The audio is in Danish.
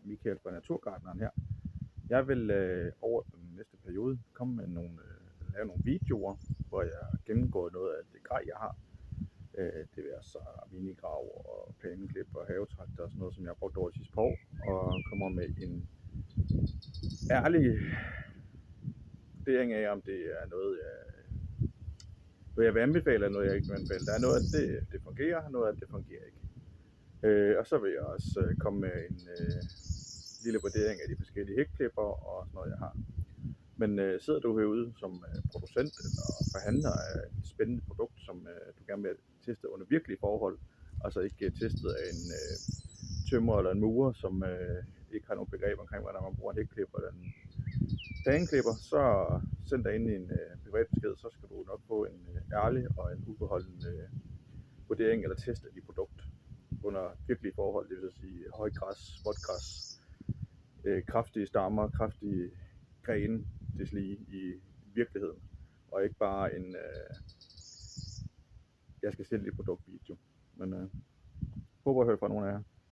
Michael fra Naturgartneren her. Jeg vil over den næste periode komme med lave nogle videoer, hvor jeg gennemgår noget af det grej, jeg har. Det vil altså minigrav og plæneklip og havetrakter og sådan noget, som jeg har brugt over de sidste par år, og kommer med en ærlig vurdering af, om det er noget, jeg vil anbefale, eller noget, jeg ikke vil anbefale. Der er noget af det fungerer, og noget af det fungerer ikke. Og så vil jeg også komme med en lille vurdering af de forskellige hækklipper og sådan noget, jeg har. Men sidder du herude som producent eller forhandler af et spændende produkt, som du gerne vil teste under virkelige forhold, altså ikke testet af en tømrer eller en murer, som ikke har nogen begreb omkring, hvordan man bruger en hækklipper eller en plæneklipper, så send dig ind i en privat besked, så skal du nok få en ærlig og en ubeholden vurdering eller test af de produkter under virkelige forhold, det vil sige højgræs, vådgræs, kraftige stammer, kraftige grene, deslige i virkeligheden, og ikke bare en jeg skal sælge et produktvideo. Men håber at høre fra nogle af jer.